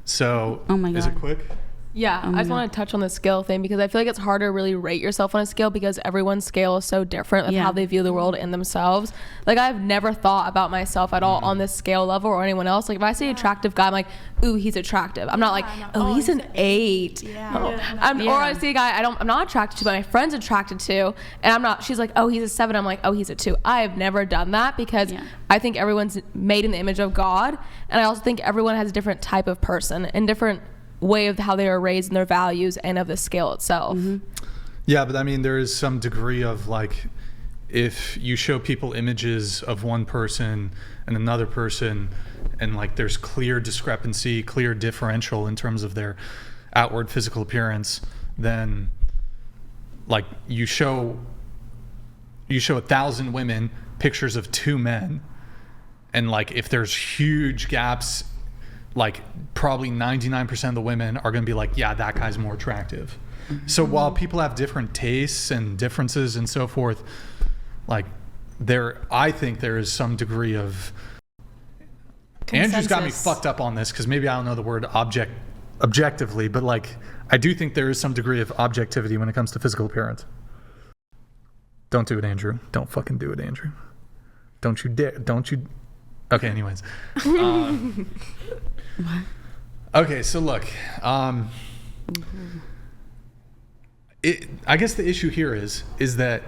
So, oh my God. Is it quick? Yeah, I just want to touch on the scale thing because I feel like it's hard to really rate yourself on a scale because everyone's scale is so different of how they view the world and themselves. Like, I've never thought about myself at all on this scale level or anyone else. Like, if I see an attractive guy, I'm like, ooh, he's attractive. I'm not like, oh, he's an 8. Or I see a guy I'm not attracted to, but my friend's attracted to, and I'm not. She's like, oh, he's a 7. I'm like, oh, he's a 2. I have never done that because I think everyone's made in the image of God, and I also think everyone has a different type of person and different way of how they are raised and their values and of the scale itself. Yeah, but I mean, there is some degree of like, if you show people images of one person and another person, and like there's clear discrepancy, clear differential in terms of their outward physical appearance, then like you show 1,000 women pictures of 2 men, and like if there's huge gaps, like probably 99% of the women are going to be like, yeah, that guy's more attractive. So while people have different tastes and differences and so forth, like I think there is some degree of consensus. Andrew's got me fucked up on this because maybe I don't know the word objectively, but like I do think there is some degree of objectivity when it comes to physical appearance. Don't do it, Andrew. Don't fucking do it, Andrew. Don't you dare. Don't you. Okay, anyways. Okay, so look, I guess the issue here is that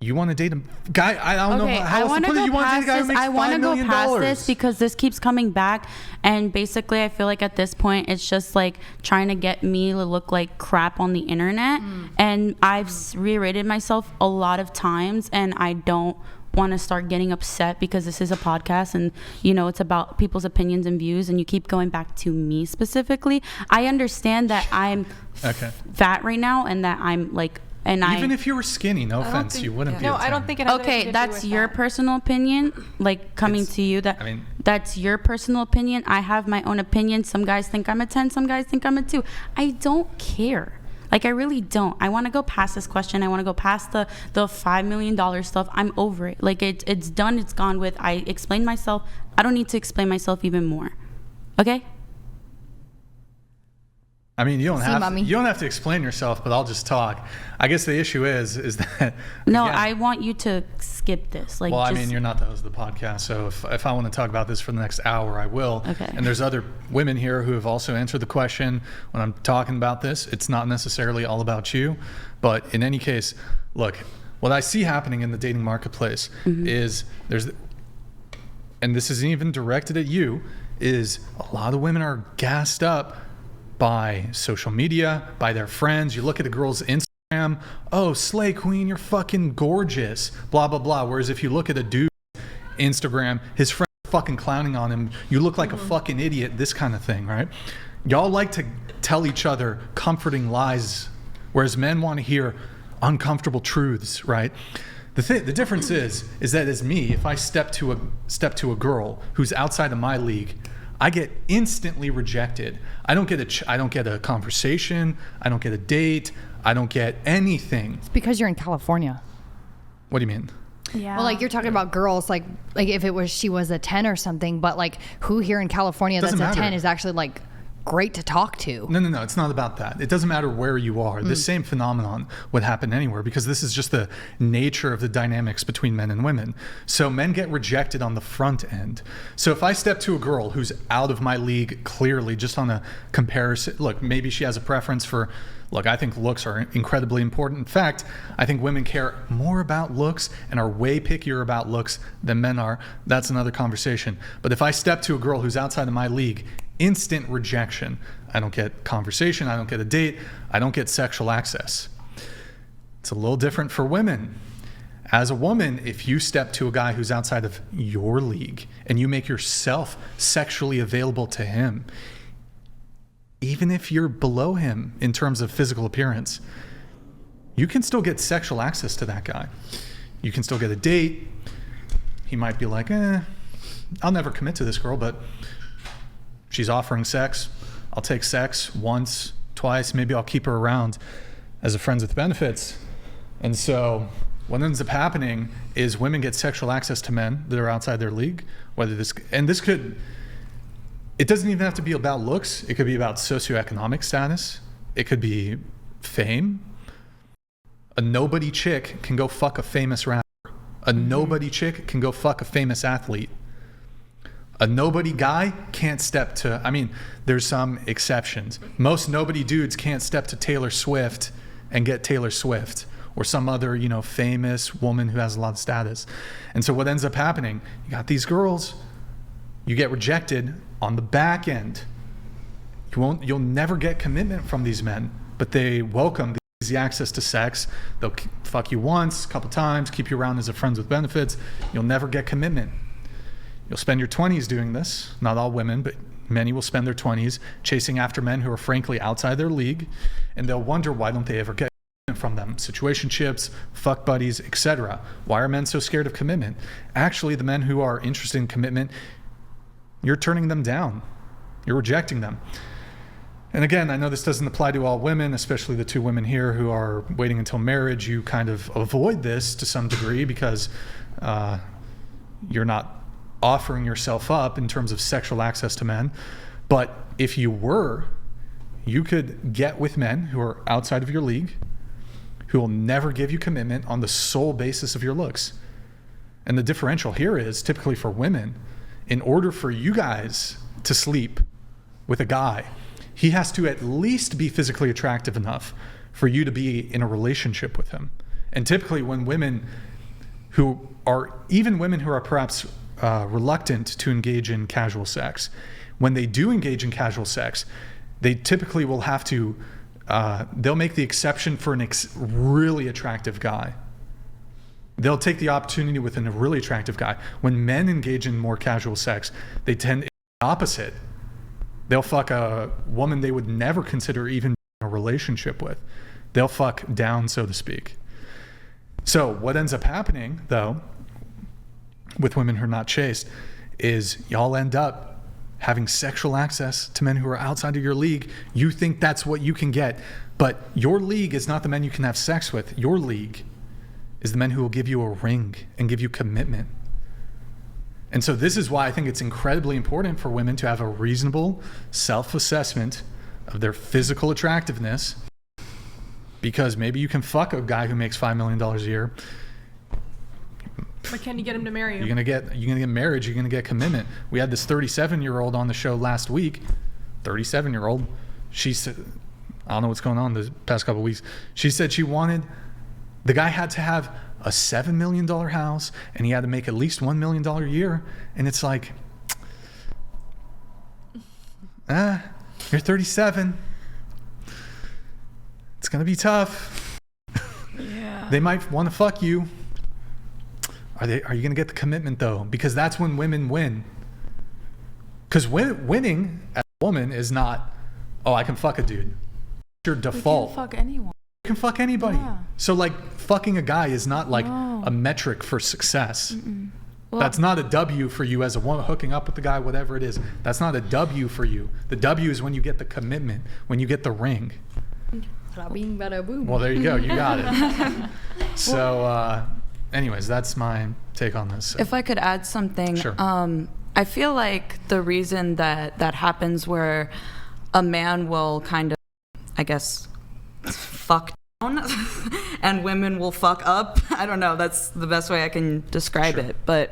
you want to date a guy. I don't know how else to put it. You want to date a guy who makes $5 million. I want to go past this because this keeps coming back, and basically I feel like at this point it's just like trying to get me to look like crap on the internet, and I've reiterated myself a lot of times, and I don't want to start getting upset because this is a podcast and it's about people's opinions and views, and you keep going back to me specifically. I understand that I'm fat right now and that I'm like, and even if you were skinny, no offense, you wouldn't be. No, I don't think it has anything to do that's with your that. personal opinion, like coming to you. That's your personal opinion. I have my own opinion. Some guys think I'm a 10, some guys think I'm a 2. I don't care. Like, I really don't. I want to go past this question. I want to go past the $5 million stuff. I'm over it. Like, it's done. It's gone with. I explained myself. I don't need to explain myself even more. Okay? I mean, you don't have to explain yourself, but I'll just talk. I guess the issue is that no, again, I want you to skip this. Like, well, I mean, you're not the host of the podcast, so if I want to talk about this for the next hour, I will. Okay. And there's other women here who have also answered the question when I'm talking about this. It's not necessarily all about you, but in any case, look, what I see happening in the dating marketplace is and this isn't even directed at you, is a lot of women are gassed up by social media, by their friends. You look at a girl's Instagram, oh, slay queen, you're fucking gorgeous, blah, blah, blah. Whereas if you look at a dude's Instagram, his friends are fucking clowning on him, you look like a fucking idiot, this kind of thing, right? Y'all like to tell each other comforting lies, whereas men want to hear uncomfortable truths, right? The difference is that as me, if I step to a girl who's outside of my league, I get instantly rejected. I don't get a conversation. I don't get a date. I don't get anything. It's because you're in California. What do you mean? Yeah. Well, like you're talking about girls, like if she was a 10 or something, but like who here in California that's a 10 is actually like great to talk to. No, it's not about that. It doesn't matter where you are. The same phenomenon would happen anywhere because this is just the nature of the dynamics between men and women. So men get rejected on the front end. So if I step to a girl who's out of my league clearly just on a comparison, look, maybe she has a preference for, I think looks are incredibly important. In fact, I think women care more about looks and are way pickier about looks than men are. That's another conversation. But if I step to a girl who's outside of my league, instant rejection. I don't get conversation. I don't get a date. I don't get sexual access. It's a little different for women. As a woman, if you step to a guy who's outside of your league and you make yourself sexually available to him, even if you're below him in terms of physical appearance, you can still get sexual access to that guy. You can still get a date. He might be like, I'll never commit to this girl, but she's offering sex. I'll take sex once, twice. Maybe I'll keep her around as a friends with benefits. And so what ends up happening is women get sexual access to men that are outside their league. This could it doesn't even have to be about looks. It could be about socioeconomic status. It could be fame. A nobody chick can go fuck a famous rapper. A nobody chick can go fuck a famous athlete. A nobody guy can't step to, I mean, there's some exceptions. Most nobody dudes can't step to Taylor Swift and get Taylor Swift or some other, you know, famous woman who has a lot of status. And so what ends up happening, you got these girls, you get rejected on the back end. You'll never get commitment from these men, but they welcome the easy access to sex. They'll fuck you once, a couple times, keep you around as a friends with benefits. You'll never get commitment. You'll spend your 20s doing this. Not all women, but many will spend their 20s chasing after men who are frankly outside their league, and they'll wonder why don't they ever get commitment from them. Situationships, fuck buddies, etc. Why are men so scared of commitment? Actually, the men who are interested in commitment, you're turning them down. You're rejecting them. And again, I know this doesn't apply to all women, especially the two women here who are waiting until marriage. You kind of avoid this to some degree because you're not offering yourself up in terms of sexual access to men. But if you were, you could get with men who are outside of your league, who will never give you commitment on the sole basis of your looks. And the differential here is typically for women, in order for you guys to sleep with a guy, he has to at least be physically attractive enough for you to be in a relationship with him. And typically when women who are perhaps reluctant to engage in casual sex, when they do engage in casual sex, they typically will have to, they'll make the exception for a really attractive guy. They'll take the opportunity with a really attractive guy. When men engage in more casual sex, they tend the opposite. They'll fuck a woman they would never consider even a relationship with. They'll fuck down, so to speak. So what ends up happening, though, with women who are not chaste, is y'all end up having sexual access to men who are outside of your league. You think that's what you can get, but your league is not the men you can have sex with. Your league is the men who will give you a ring and give you commitment. And so this is why I think it's incredibly important for women to have a reasonable self-assessment of their physical attractiveness, because maybe you can fuck a guy who makes $5 million a year. But can you get him to marry you? You're gonna get married. You're gonna get commitment. We had this 37-year-old on the show last week. 37-year-old. She said, I don't know what's going on the past couple of weeks. She said she wanted, the guy had to have a $7 million house and he had to make at least $1 million a year. And it's like, you're 37. It's gonna be tough. Yeah. They might want to fuck you. Are you going to get the commitment though? Because that's when women win. Because winning as a woman is not, oh, I can fuck a dude. Your default. You can fuck anyone. You can fuck anybody. Yeah. So like fucking a guy is not like a metric for success. Well, that's not a W for you as a woman hooking up with the guy, whatever it is. That's not a W for you. The W is when you get the commitment, when you get the ring. Bada-bing, bada-boom. Well, there you go. You got it. So, anyways, that's my take on this. So. If I could add something, sure. I feel like the reason that happens where a man will kind of, I guess, fuck down and women will fuck up. I don't know. That's the best way I can describe it. But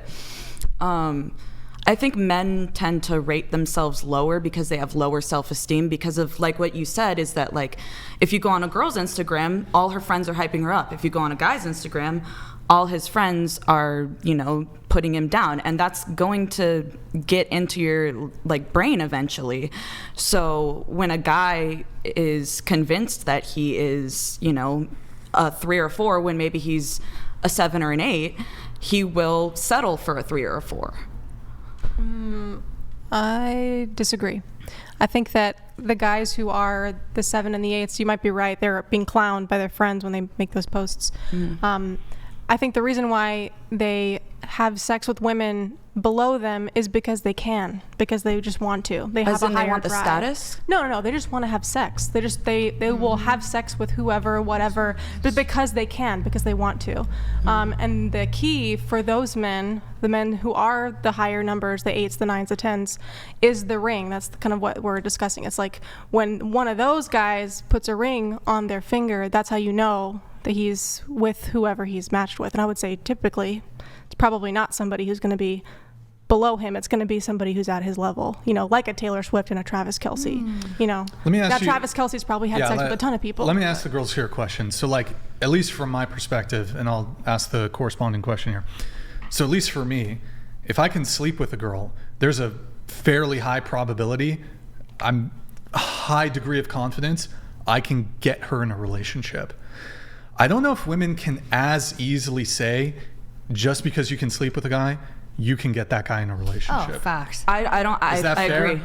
I think men tend to rate themselves lower because they have lower self-esteem because of like what you said is that like if you go on a girl's Instagram, all her friends are hyping her up. If you go on a guy's Instagram, all his friends are, putting him down, and that's going to get into your like brain eventually. So when a guy is convinced that he is, a 3 or 4 when maybe he's a 7 or an 8, he will settle for a 3 or a 4. I disagree. I think that the guys who are the 7 and the 8s, you might be right, they're being clowned by their friends when they make those posts. I think the reason why they have sex with women below them is because they can, because they just want to. They have a higher they want the drive. status? No. They just want to have sex. They will have sex with whoever, whatever, but because they can, because they want to. And the key for those men, the men who are the higher numbers, the 8s, the 9s, the 10s, is the ring. That's kind of what we're discussing. It's like when one of those guys puts a ring on their finger, that's how you know that he's with whoever he's matched with. And I would say typically it's probably not somebody who's going to be below him. It's going to be somebody who's at his level, like a Taylor Swift and a Travis Kelce. Let me ask you, Travis Kelce's probably had sex with a ton of people. Let me ask the girls here a question. So like, at least from my perspective, and I'll ask the corresponding question here. So at least for me, if I can sleep with a girl, there's a fairly high probability, I'm a high degree of confidence, I can get her in a relationship. I don't know if women can as easily say, just because you can sleep with a guy, you can get that guy in a relationship. Oh, facts. I Is that fair? agree.